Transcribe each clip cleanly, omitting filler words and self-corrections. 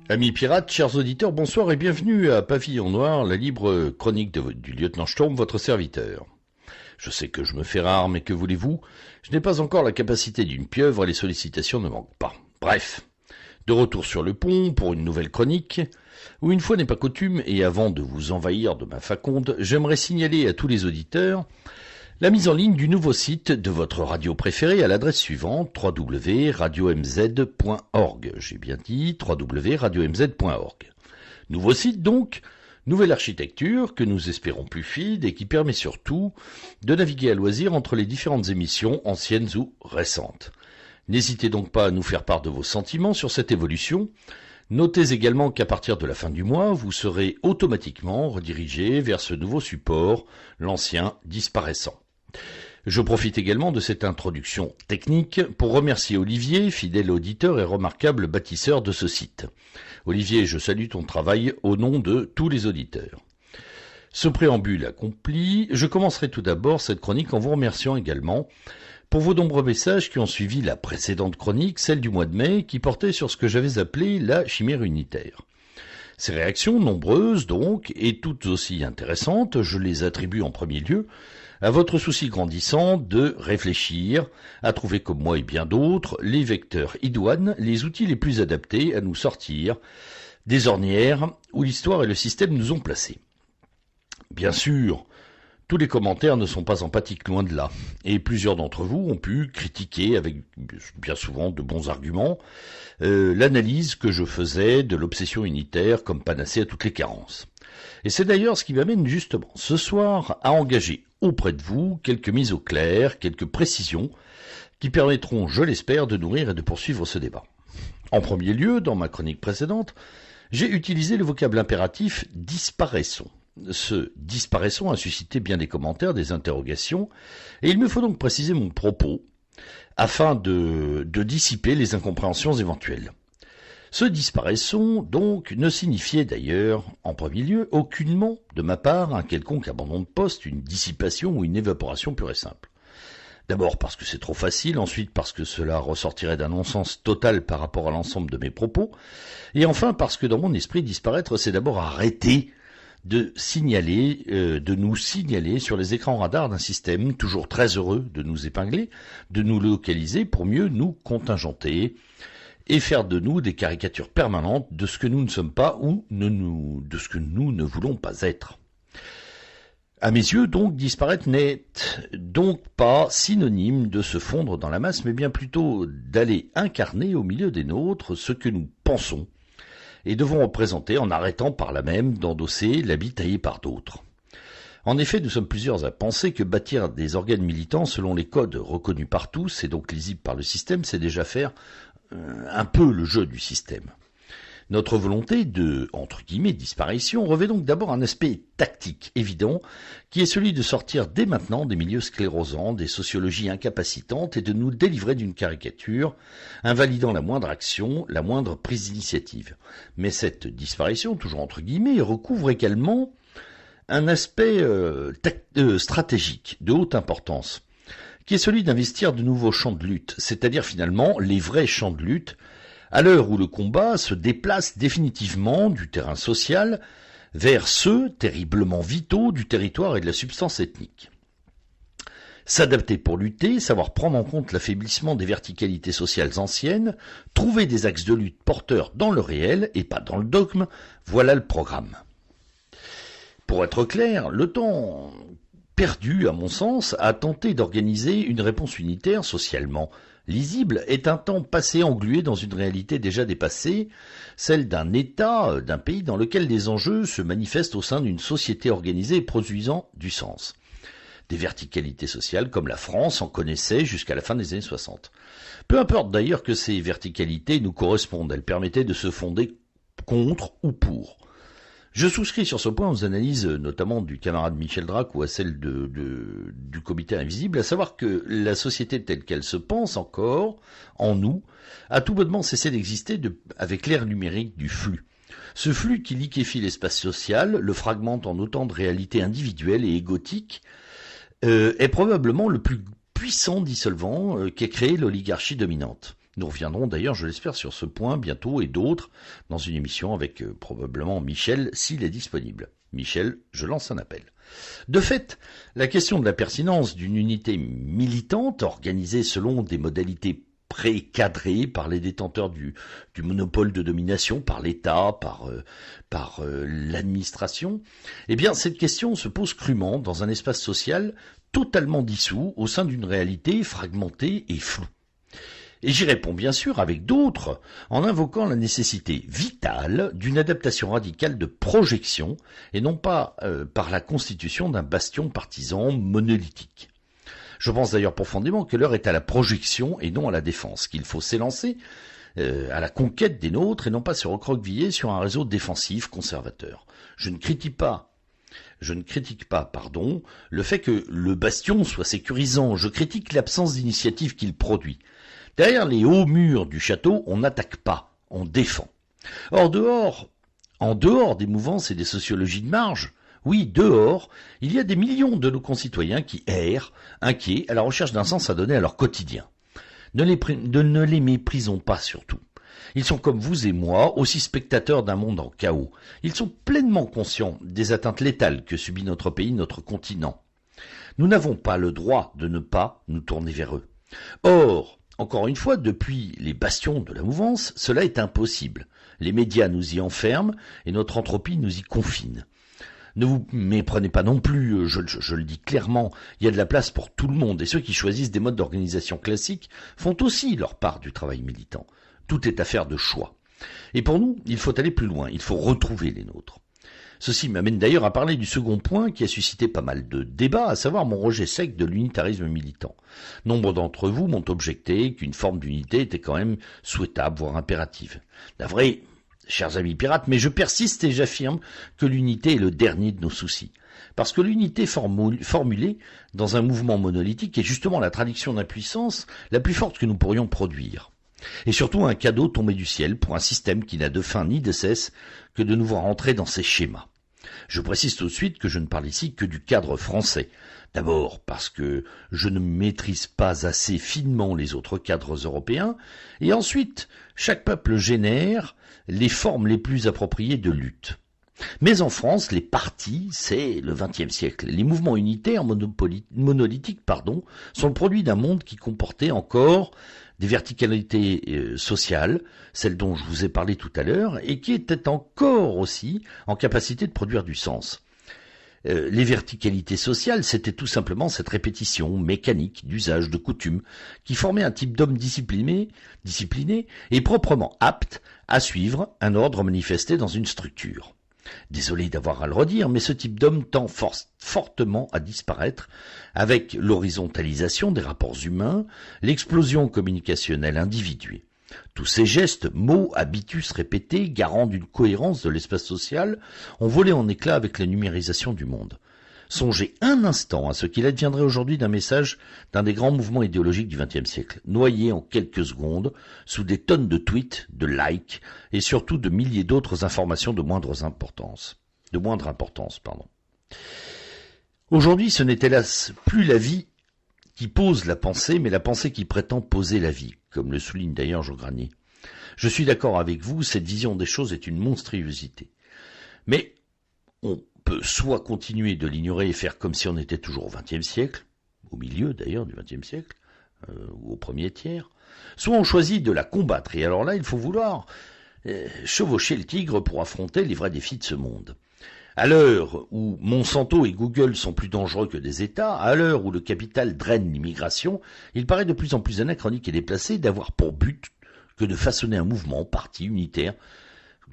Amis pirates, chers auditeurs, bonsoir et bienvenue à Pavillon Noir, la libre chronique du lieutenant Storm, votre serviteur. Je sais que je me fais rare, mais que voulez-vous? Je n'ai pas encore la capacité d'une pieuvre et les sollicitations ne manquent pas. Bref, de retour sur le pont pour une nouvelle chronique, où une fois n'est pas coutume, et avant de vous envahir de ma faconde, j'aimerais signaler à tous les auditeurs la mise en ligne du nouveau site de votre radio préférée à l'adresse suivante, www.radiomz.org. J'ai bien dit www.radiomz.org. Nouveau site donc, nouvelle architecture que nous espérons plus fluide et qui permet surtout de naviguer à loisir entre les différentes émissions anciennes ou récentes. N'hésitez donc pas à nous faire part de vos sentiments sur cette évolution. Notez également qu'à partir de la fin du mois, vous serez automatiquement redirigé vers ce nouveau support, l'ancien disparaissant. Je profite également de cette introduction technique pour remercier Olivier, fidèle auditeur et remarquable bâtisseur de ce site. Olivier, je salue ton travail au nom de tous les auditeurs. Ce préambule accompli, je commencerai tout d'abord cette chronique en vous remerciant également pour vos nombreux messages qui ont suivi la précédente chronique, celle du mois de mai, qui portait sur ce que j'avais appelé la chimère unitaire. Ces réactions, nombreuses donc, et toutes aussi intéressantes, je les attribue en premier lieu à votre souci grandissant de réfléchir, à trouver comme moi et bien d'autres les vecteurs idoines, les outils les plus adaptés à nous sortir des ornières où l'histoire et le système nous ont placés. Bien sûr, tous les commentaires ne sont pas empathiques, loin de là, et plusieurs d'entre vous ont pu critiquer avec bien souvent de bons arguments l'analyse que je faisais de l'obsession unitaire comme panacée à toutes les carences. Et c'est d'ailleurs ce qui m'amène justement ce soir à engager auprès de vous quelques mises au clair, quelques précisions qui permettront, je l'espère, de nourrir et de poursuivre ce débat. En premier lieu, dans ma chronique précédente, j'ai utilisé le vocable impératif « disparaissons ». Ce « disparaissons » a suscité bien des commentaires, des interrogations, et il me faut donc préciser mon propos afin de dissiper les incompréhensions éventuelles. Ce disparaissons, donc, ne signifiait d'ailleurs, en premier lieu, aucunement, de ma part, un quelconque abandon de poste, une dissipation ou une évaporation pure et simple. D'abord parce que c'est trop facile, ensuite parce que cela ressortirait d'un non-sens total par rapport à l'ensemble de mes propos, et enfin parce que dans mon esprit, disparaître, c'est d'abord arrêter de nous signaler sur les écrans radars d'un système toujours très heureux de nous épingler, de nous localiser pour mieux nous contingenter, et faire de nous des caricatures permanentes de ce que nous ne sommes pas ou de ce que nous ne voulons pas être. À mes yeux, donc, disparaître n'est donc pas synonyme de se fondre dans la masse, mais bien plutôt d'aller incarner au milieu des nôtres ce que nous pensons et devons représenter en arrêtant par là même d'endosser l'habit taillé par d'autres. En effet, nous sommes plusieurs à penser que bâtir des organes militants selon les codes reconnus par tous et donc lisibles par le système, c'est déjà faire un peu le jeu du système. Notre volonté de, entre guillemets, disparition revêt donc d'abord un aspect tactique évident, qui est celui de sortir dès maintenant des milieux sclérosants, des sociologies incapacitantes et de nous délivrer d'une caricature, invalidant la moindre action, la moindre prise d'initiative. Mais cette disparition, toujours entre guillemets, recouvre également un aspect stratégique de haute importance, qui est celui d'investir de nouveaux champs de lutte, c'est-à-dire finalement les vrais champs de lutte, à l'heure où le combat se déplace définitivement du terrain social vers ceux terriblement vitaux du territoire et de la substance ethnique. S'adapter pour lutter, savoir prendre en compte l'affaiblissement des verticalités sociales anciennes, trouver des axes de lutte porteurs dans le réel et pas dans le dogme, voilà le programme. Pour être clair, le temps perdu, à mon sens, à tenter d'organiser une réponse unitaire socialement lisible est un temps passé englué dans une réalité déjà dépassée, celle d'un État, d'un pays dans lequel les enjeux se manifestent au sein d'une société organisée et produisant du sens. Des verticalités sociales comme la France en connaissait jusqu'à la fin des années 60. Peu importe d'ailleurs que ces verticalités nous correspondent, elles permettaient de se fonder contre ou pour. Je souscris sur ce point aux analyses notamment du camarade Michel Drac ou à celles du comité invisible, à savoir que la société telle qu'elle se pense encore, en nous, a tout bonnement cessé d'exister avec l'ère numérique du flux. Ce flux qui liquéfie l'espace social, le fragmente en autant de réalités individuelles et égotiques, est probablement le plus puissant dissolvant qu'ait créé l'oligarchie dominante. Nous reviendrons d'ailleurs, je l'espère, sur ce point bientôt et d'autres dans une émission avec probablement Michel s'il est disponible. Michel, je lance un appel. De fait, la question de la pertinence d'une unité militante organisée selon des modalités précadrées par les détenteurs du monopole de domination, par l'État, par l'administration, eh bien cette question se pose crûment dans un espace social totalement dissous au sein d'une réalité fragmentée et floue. Et j'y réponds bien sûr avec d'autres, en invoquant la nécessité vitale d'une adaptation radicale de projection, et non pas par la constitution d'un bastion partisan monolithique. Je pense d'ailleurs profondément que l'heure est à la projection et non à la défense, qu'il faut s'élancer à la conquête des nôtres et non pas se recroqueviller sur un réseau défensif conservateur. Je ne critique pas, le fait que le bastion soit sécurisant, je critique l'absence d'initiative qu'il produit. Derrière les hauts murs du château, on n'attaque pas, on défend. Or en dehors des mouvances et des sociologies de marge, oui, dehors, il y a des millions de nos concitoyens qui errent, inquiets, à la recherche d'un sens à donner à leur quotidien. Ne les méprisons pas surtout. Ils sont comme vous et moi, aussi spectateurs d'un monde en chaos. Ils sont pleinement conscients des atteintes létales que subit notre pays, notre continent. Nous n'avons pas le droit de ne pas nous tourner vers eux. Or, encore une fois, depuis les bastions de la mouvance, cela est impossible. Les médias nous y enferment et notre entropie nous y confine. Ne vous méprenez pas non plus, je le dis clairement, il y a de la place pour tout le monde et ceux qui choisissent des modes d'organisation classiques font aussi leur part du travail militant. Tout est affaire de choix. Et pour nous, il faut aller plus loin, il faut retrouver les nôtres. Ceci m'amène d'ailleurs à parler du second point qui a suscité pas mal de débats, à savoir mon rejet sec de l'unitarisme militant. Nombre d'entre vous m'ont objecté qu'une forme d'unité était quand même souhaitable, voire impérative. La vraie, chers amis pirates, mais je persiste et j'affirme que l'unité est le dernier de nos soucis. Parce que l'unité formulée dans un mouvement monolithique est justement la traduction d'impuissance la plus forte que nous pourrions produire. Et surtout un cadeau tombé du ciel pour un système qui n'a de fin ni de cesse que de nous voir entrer dans ses schémas. Je précise tout de suite que je ne parle ici que du cadre français. D'abord parce que je ne maîtrise pas assez finement les autres cadres européens, et ensuite, chaque peuple génère les formes les plus appropriées de lutte. Mais en France, les partis, c'est le XXe siècle. Les mouvements unitaires monolithiques, sont le produit d'un monde qui comportait encore des verticalités sociales, celles dont je vous ai parlé tout à l'heure, et qui étaient encore aussi en capacité de produire du sens. Les verticalités sociales, c'était tout simplement cette répétition mécanique d'usage, de coutumes, qui formait un type d'homme discipliné et proprement apte à suivre un ordre manifesté dans une structure. Désolé d'avoir à le redire, mais ce type d'homme tend fortement à disparaître avec l'horizontalisation des rapports humains, l'explosion communicationnelle individuée. Tous ces gestes, mots, habitus répétés, garants d'une cohérence de l'espace social, ont volé en éclats avec la numérisation du monde. Songez un instant à ce qu'il adviendrait aujourd'hui d'un message d'un des grands mouvements idéologiques du XXe siècle, noyé en quelques secondes sous des tonnes de tweets, de likes et surtout de milliers d'autres informations de moindre importance. Aujourd'hui, ce n'est hélas plus la vie qui pose la pensée, mais la pensée qui prétend poser la vie, comme le souligne d'ailleurs Jean Granier. Je suis d'accord avec vous, cette vision des choses est une monstruosité. Mais on peut soit continuer de l'ignorer et faire comme si on était toujours au XXe siècle, au milieu d'ailleurs du XXe siècle, ou au premier tiers, soit on choisit de la combattre, et alors là il faut vouloir chevaucher le tigre pour affronter les vrais défis de ce monde. À l'heure où Monsanto et Google sont plus dangereux que des États, à l'heure où le capital draine l'immigration, il paraît de plus en plus anachronique et déplacé d'avoir pour but que de façonner un mouvement, parti unitaire,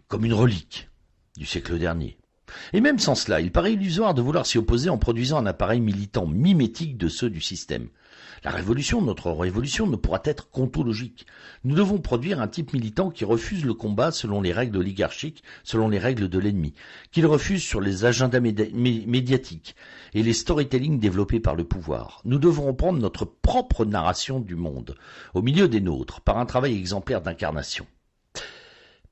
comme une relique du siècle dernier. Et même sans cela, il paraît illusoire de vouloir s'y opposer en produisant un appareil militant mimétique de ceux du système. La révolution, notre révolution, ne pourra être qu'ontologique. Nous devons produire un type militant qui refuse le combat selon les règles oligarchiques, selon les règles de l'ennemi, qu'il refuse sur les agendas médiatiques et les storytelling développés par le pouvoir. Nous devons reprendre notre propre narration du monde, au milieu des nôtres, par un travail exemplaire d'incarnation.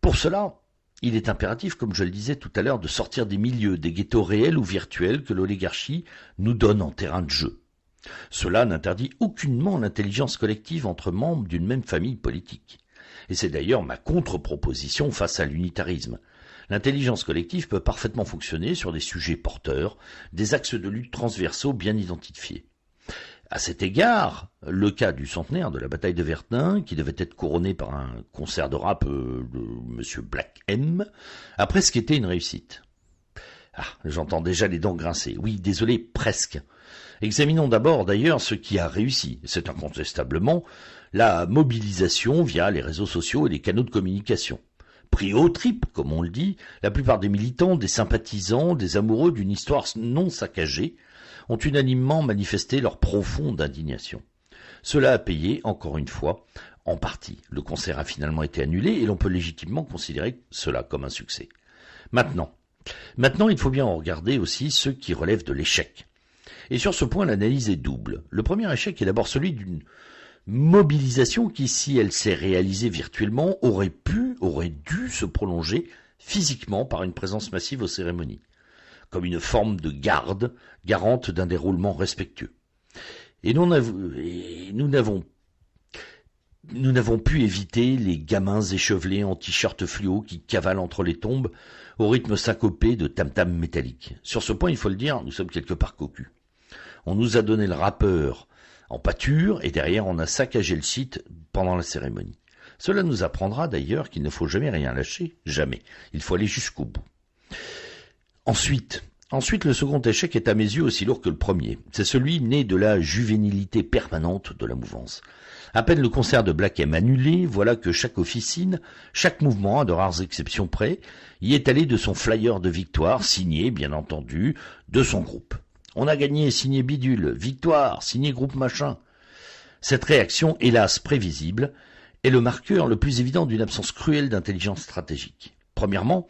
Pour cela, il est impératif, comme je le disais tout à l'heure, de sortir des milieux, des ghettos réels ou virtuels que l'oligarchie nous donne en terrain de jeu. Cela n'interdit aucunement l'intelligence collective entre membres d'une même famille politique. Et c'est d'ailleurs ma contre-proposition face à l'unitarisme. L'intelligence collective peut parfaitement fonctionner sur des sujets porteurs, des axes de lutte transversaux bien identifiés. À cet égard, le cas du centenaire de la bataille de Verdun, qui devait être couronné par un concert de rap de Monsieur Black M, a presque été une réussite. Ah, j'entends déjà les dents grincer. Oui, désolé, presque. Examinons d'abord d'ailleurs ce qui a réussi. C'est incontestablement la mobilisation via les réseaux sociaux et les canaux de communication. Pris aux tripes, comme on le dit, la plupart des militants, des sympathisants, des amoureux d'une histoire non saccagée ont unanimement manifesté leur profonde indignation. Cela a payé, encore une fois, en partie. Le concert a finalement été annulé et l'on peut légitimement considérer cela comme un succès. Maintenant, il faut bien en regarder aussi ceux qui relèvent de l'échec. Et sur ce point, l'analyse est double. Le premier échec est d'abord celui d'une mobilisation qui, si elle s'est réalisée virtuellement, aurait dû se prolonger physiquement par une présence massive aux cérémonies, comme une forme de garde garante d'un déroulement respectueux. Et nous n'avons pu éviter les gamins échevelés en t-shirt fluo qui cavalent entre les tombes au rythme syncopé de tam-tam métallique. Sur ce point, il faut le dire, nous sommes quelque part cocus. On nous a donné le rappeur en pâture et derrière on a saccagé le site pendant la cérémonie. Cela nous apprendra d'ailleurs qu'il ne faut jamais rien lâcher, jamais. Il faut aller jusqu'au bout. Ensuite, le second échec est à mes yeux aussi lourd que le premier. C'est celui né de la juvénilité permanente de la mouvance. À peine le concert de Black M annulé, voilà que chaque officine, chaque mouvement, à de rares exceptions près, y est allé de son flyer de victoire, signé, bien entendu, de son groupe. On a gagné, signé bidule, victoire, signé groupe machin. Cette réaction, hélas prévisible, est le marqueur le plus évident d'une absence cruelle d'intelligence stratégique. Premièrement,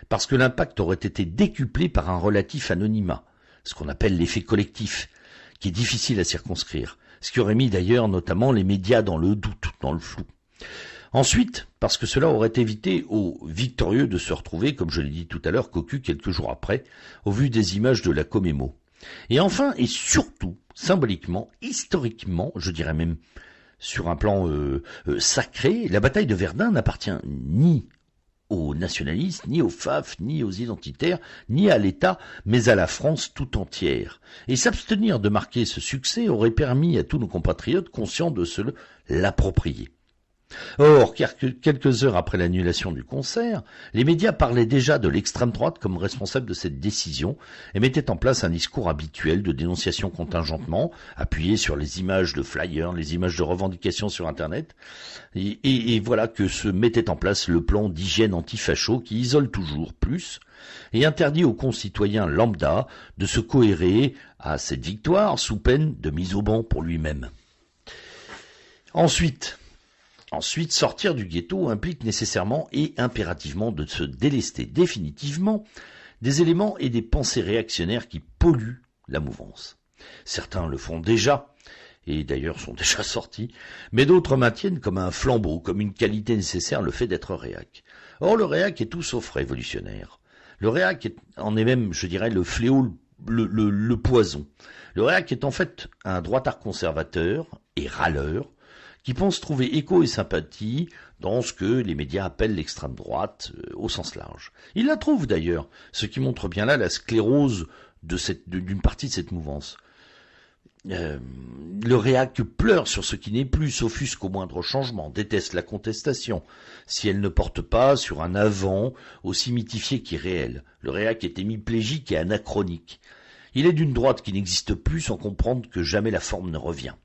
parce que l'impact aurait été décuplé par un relatif anonymat, ce qu'on appelle l'effet collectif, qui est difficile à circonscrire, ce qui aurait mis d'ailleurs notamment les médias dans le doute, dans le flou. Ensuite, parce que cela aurait évité aux victorieux de se retrouver, comme je l'ai dit tout à l'heure, cocus quelques jours après, au vu des images de la Comémo. Et enfin, et surtout, symboliquement, historiquement, je dirais même sur un plan sacré, la bataille de Verdun n'appartient ni aux nationalistes, ni aux FAF, ni aux identitaires, ni à l'État, mais à la France tout entière. Et s'abstenir de marquer ce succès aurait permis à tous nos compatriotes conscients de se l'approprier. Or, quelques heures après l'annulation du concert, les médias parlaient déjà de l'extrême droite comme responsable de cette décision et mettaient en place un discours habituel de dénonciation contingentement, appuyé sur les images de flyers, les images de revendications sur Internet, et voilà que se mettait en place le plan d'hygiène anti-facho qui isole toujours plus et interdit aux concitoyens lambda de se cohérer à cette victoire sous peine de mise au ban pour lui-même. Ensuite, sortir du ghetto implique nécessairement et impérativement de se délester définitivement des éléments et des pensées réactionnaires qui polluent la mouvance. Certains le font déjà, et d'ailleurs sont déjà sortis, mais d'autres maintiennent comme un flambeau, comme une qualité nécessaire le fait d'être réac. Or le réac est tout sauf révolutionnaire. Le réac en est même, je dirais, le fléau, le poison. Le réac est en fait un droitard conservateur et râleur, qui pensent trouver écho et sympathie dans ce que les médias appellent l'extrême droite au sens large. Ils la trouvent d'ailleurs, ce qui montre bien là la sclérose d'une partie de cette mouvance. Le réac pleure sur ce qui n'est plus, s'offusque au moindre changement, déteste la contestation, si elle ne porte pas sur un avant aussi mythifié qu'irréel. Le réac est hémiplégique et anachronique. Il est d'une droite qui n'existe plus sans comprendre que jamais la forme ne revient.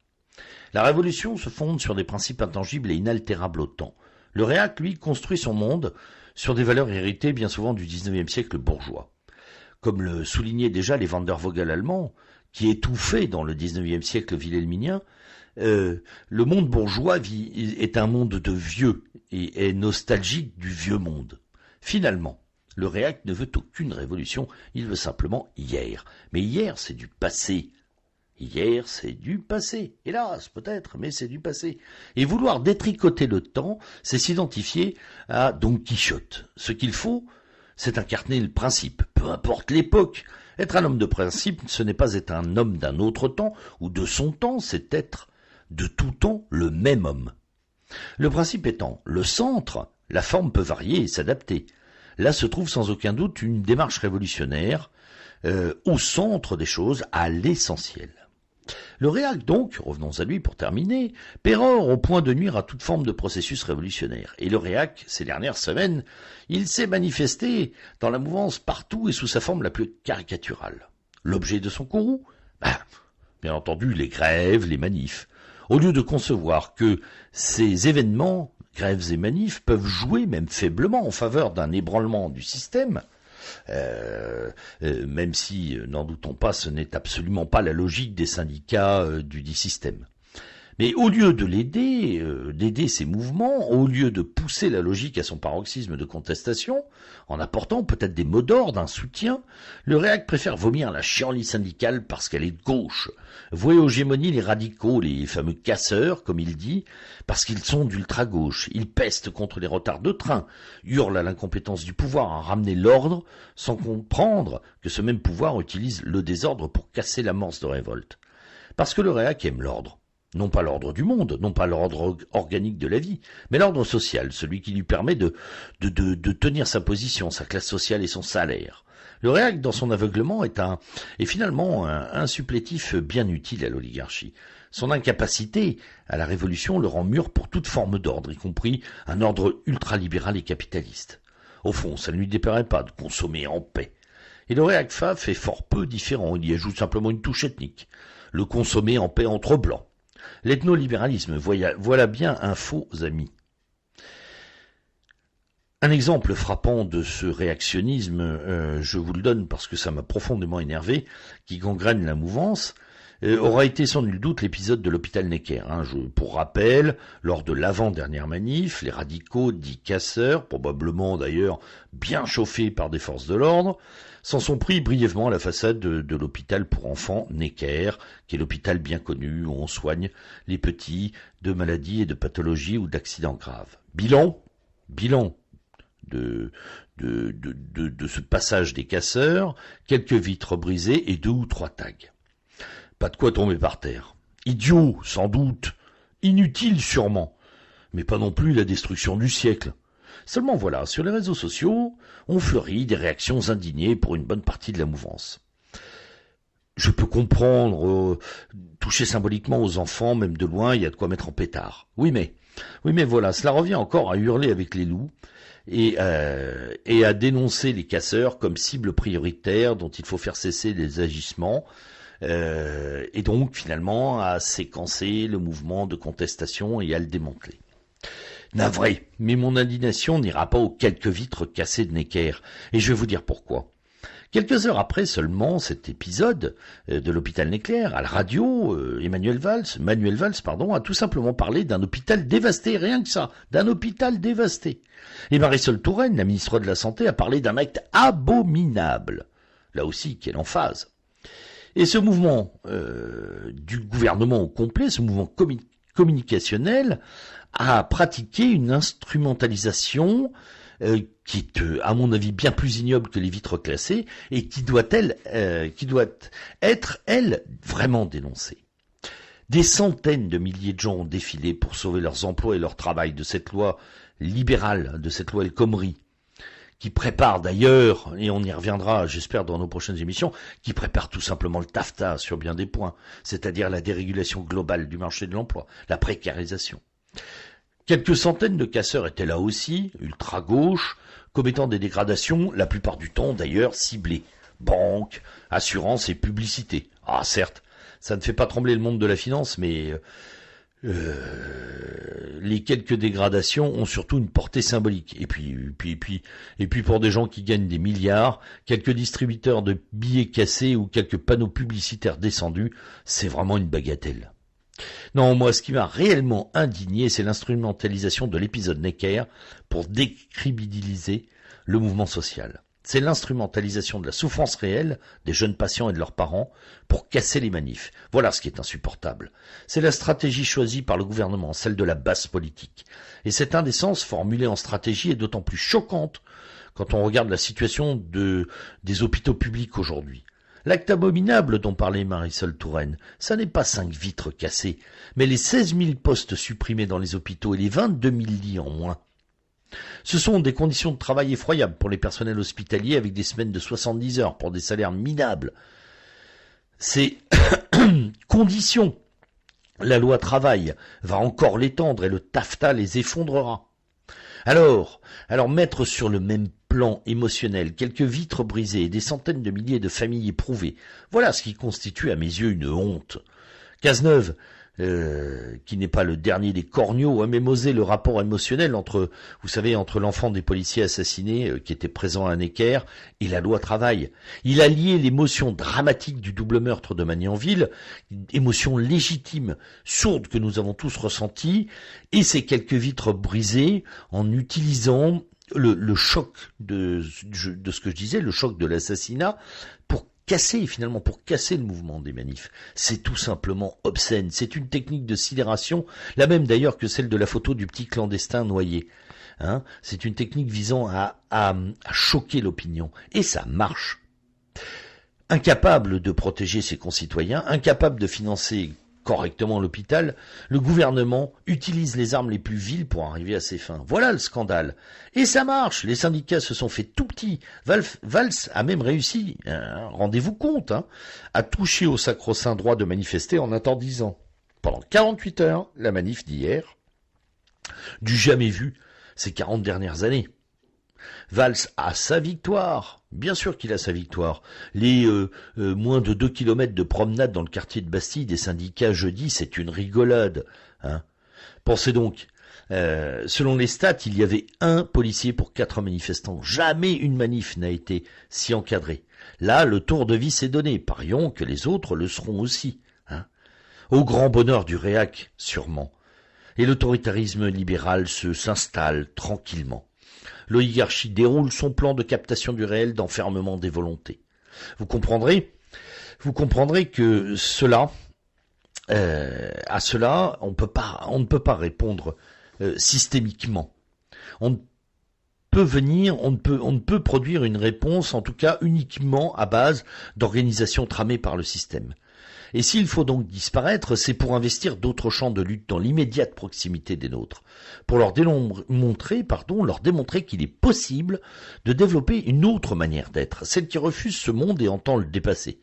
La révolution se fonde sur des principes intangibles et inaltérables au temps. Le réac, lui, construit son monde sur des valeurs héritées bien souvent du XIXe siècle bourgeois. Comme le soulignaient déjà les Van der Vogel allemands, qui étouffaient dans le XIXe siècle wilhelminien, le monde bourgeois est un monde de vieux et est nostalgique du vieux monde. Finalement, le réac ne veut aucune révolution, il veut simplement hier. Mais hier, c'est du passé. Hier, c'est du passé. Hélas, peut-être, mais c'est du passé. Et vouloir détricoter le temps, c'est s'identifier à Don Quichotte. Ce qu'il faut, c'est incarner le principe. Peu importe l'époque, Être un homme de principe, ce n'est pas être un homme d'un autre temps ou de son temps, c'est être de tout temps le même homme. Le principe étant le centre, la forme peut varier et s'adapter. Là se trouve sans aucun doute une démarche révolutionnaire au centre des choses, à l'essentiel. Le REAC donc, revenons à lui pour terminer, pérore au point de nuire à toute forme de processus révolutionnaire. Et le REAC, ces dernières semaines, il s'est manifesté dans la mouvance partout et sous sa forme la plus caricaturale. L'objet de son courroux ? Bien entendu, les grèves, les manifs. Au lieu de concevoir que ces événements, grèves et manifs, peuvent jouer même faiblement en faveur d'un ébranlement du système, même si, n'en doutons pas, ce n'est absolument pas la logique des syndicats du dit système. Mais au lieu de l'aider, d'aider ces mouvements, au lieu de pousser la logique à son paroxysme de contestation, en apportant peut-être des mots d'ordre, un soutien, le REAC préfère vomir la chienlit syndicale parce qu'elle est de gauche, vouer aux gémonies les radicaux, les fameux casseurs, comme il dit, parce qu'ils sont d'ultra-gauche. Ils pestent contre les retards de train, hurlent à l'incompétence du pouvoir à ramener l'ordre, sans comprendre que ce même pouvoir utilise le désordre pour casser l'amorce de révolte. Parce que le REAC aime l'ordre. Non pas l'ordre du monde, non pas l'ordre organique de la vie, mais l'ordre social, celui qui lui permet de tenir sa position, sa classe sociale et son salaire. Le REAC, dans son aveuglement, est finalement un supplétif bien utile à l'oligarchie. Son incapacité à la révolution le rend mûr pour toute forme d'ordre, y compris un ordre ultralibéral et capitaliste. Au fond, ça ne lui déplairait pas de consommer en paix. Et le REAC FAF est fort peu différent, il y ajoute simplement une touche ethnique. Le consommer en paix entre blancs. L'ethnolibéralisme, voilà bien un faux ami. Un exemple frappant de ce réactionnisme, je vous le donne parce que ça m'a profondément énervé, qui gangrène la mouvance, aura été sans nul doute l'épisode de l'hôpital Necker. Pour rappel, lors de l'avant-dernière manif, les radicaux dits casseurs, probablement d'ailleurs bien chauffés par des forces de l'ordre, s'en sont pris brièvement à la façade de l'hôpital pour enfants Necker, qui est l'hôpital bien connu où on soigne les petits de maladies et de pathologies ou d'accidents graves. Bilan de ce passage des casseurs, quelques vitres brisées et 2 ou 3 tags. Pas de quoi tomber par terre. Idiot, sans doute. Inutile, sûrement. Mais pas non plus la destruction du siècle. Seulement voilà, sur les réseaux sociaux, on fleurit des réactions indignées pour une bonne partie de la mouvance. Je peux comprendre, toucher symboliquement aux enfants, même de loin, il y a de quoi mettre en pétard. Oui mais voilà, cela revient encore à hurler avec les loups et à dénoncer les casseurs comme cible prioritaire dont il faut faire cesser les agissements, et donc finalement à séquencer le mouvement de contestation et à le démanteler. Navré, mais mon indignation n'ira pas aux quelques vitres cassées de Necker, et je vais vous dire pourquoi. Quelques heures après seulement cet épisode de l'hôpital Necker, à la radio, Manuel Valls, a tout simplement parlé d'un hôpital dévasté, rien que ça, d'un hôpital dévasté. Et Marisol Touraine, la ministre de la Santé, a parlé d'un acte abominable. Là aussi, quelle emphase. Et ce mouvement du gouvernement au complet, ce mouvement communicationnel, a pratiqué une instrumentalisation qui est, à mon avis, bien plus ignoble que les vitres classées et qui doit être, elle, vraiment dénoncée. Des centaines de milliers de gens ont défilé pour sauver leurs emplois et leur travail de cette loi libérale, de cette loi El Khomri, qui prépare d'ailleurs, et on y reviendra, j'espère, dans nos prochaines émissions, qui prépare tout simplement le TAFTA sur bien des points, c'est-à-dire la dérégulation globale du marché de l'emploi, la précarisation. Quelques centaines de casseurs étaient là aussi, ultra-gauche, commettant des dégradations, la plupart du temps d'ailleurs ciblées. Banque, assurance et publicité. Ah certes, ça ne fait pas trembler le monde de la finance, mais les quelques dégradations ont surtout une portée symbolique. Et puis pour des gens qui gagnent des milliards, quelques distributeurs de billets cassés ou quelques panneaux publicitaires descendus, c'est vraiment une bagatelle. Non, moi, ce qui m'a réellement indigné, c'est l'instrumentalisation de l'épisode Necker pour décrédibiliser le mouvement social. C'est l'instrumentalisation de la souffrance réelle des jeunes patients et de leurs parents pour casser les manifs. Voilà ce qui est insupportable. C'est la stratégie choisie par le gouvernement, celle de la basse politique. Et cette indécence formulée en stratégie est d'autant plus choquante quand on regarde la situation des hôpitaux publics aujourd'hui. L'acte abominable dont parlait Marisol Touraine, ça n'est pas 5 vitres cassées, mais les 16 000 postes supprimés dans les hôpitaux et les 22 000 lits en moins. Ce sont des conditions de travail effroyables pour les personnels hospitaliers avec des semaines de 70 heures pour des salaires minables. Ces conditions, la loi travail va encore l'étendre et le taffetas les effondrera. Alors mettre sur le même plan émotionnel quelques vitres brisées et des centaines de milliers de familles éprouvées, voilà ce qui constitue à mes yeux une honte. Cazeneuve, qui n'est pas le dernier des corneaux, a mémosé le rapport émotionnel entre l'enfant des policiers assassinés qui était présent à Necker et la loi travail. Il a lié l'émotion dramatique du double meurtre de Magnanville, émotion légitime, sourde que nous avons tous ressentie, et ces quelques vitres brisées en utilisant le choc de ce que je disais, le choc de l'assassinat, pour casser le mouvement des manifs. C'est tout simplement obscène. C'est une technique de sidération, la même d'ailleurs que celle de la photo du petit clandestin noyé. C'est une technique visant à choquer l'opinion. Et ça marche. Incapable de protéger ses concitoyens, incapable de financer correctement l'hôpital, le gouvernement utilise les armes les plus viles pour arriver à ses fins. Voilà le scandale. Et ça marche. Les syndicats se sont fait tout petits. Valls a même réussi, rendez-vous compte, à toucher au sacro-saint droit de manifester en interdisant pendant 48 heures la manif d'hier, du jamais vu ces 40 dernières années. Valls a sa victoire, bien sûr qu'il a sa victoire. Les moins de 2 kilomètres de promenade dans le quartier de Bastille des syndicats jeudi, c'est une rigolade. Pensez donc, selon les stats, il y avait 1 policier pour 4 manifestants. Jamais une manif n'a été si encadrée. Là, le tour de vis est donné. Parions que les autres le seront aussi. Au grand bonheur du réac, sûrement. Et l'autoritarisme libéral s'installe tranquillement. L'oligarchie déroule son plan de captation du réel, d'enfermement des volontés. Vous comprendrez que à cela, on ne peut pas répondre systémiquement. On ne peut produire une réponse, en tout cas uniquement à base d'organisations tramées par le système. Et s'il faut donc disparaître, c'est pour investir d'autres champs de lutte dans l'immédiate proximité des nôtres, pour leur démontrer qu'il est possible de développer une autre manière d'être, celle qui refuse ce monde et entend le dépasser.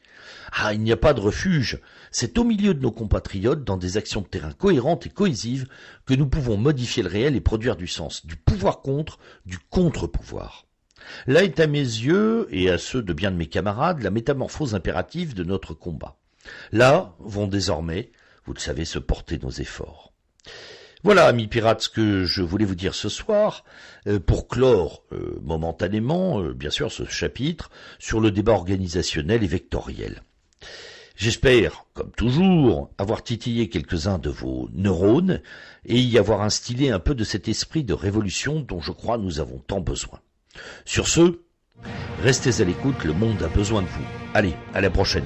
Il n'y a pas de refuge, c'est au milieu de nos compatriotes, dans des actions de terrain cohérentes et cohésives, que nous pouvons modifier le réel et produire du sens, du pouvoir contre, du contre-pouvoir. Là est à mes yeux, et à ceux de bien de mes camarades, la métamorphose impérative de notre combat. Là vont désormais, vous le savez, se porter nos efforts. Voilà, amis pirates, ce que je voulais vous dire ce soir, pour clore momentanément, bien sûr, ce chapitre sur le débat organisationnel et vectoriel. J'espère, comme toujours, avoir titillé quelques-uns de vos neurones et y avoir instillé un peu de cet esprit de révolution dont je crois nous avons tant besoin. Sur ce, restez à l'écoute, le monde a besoin de vous. Allez, à la prochaine.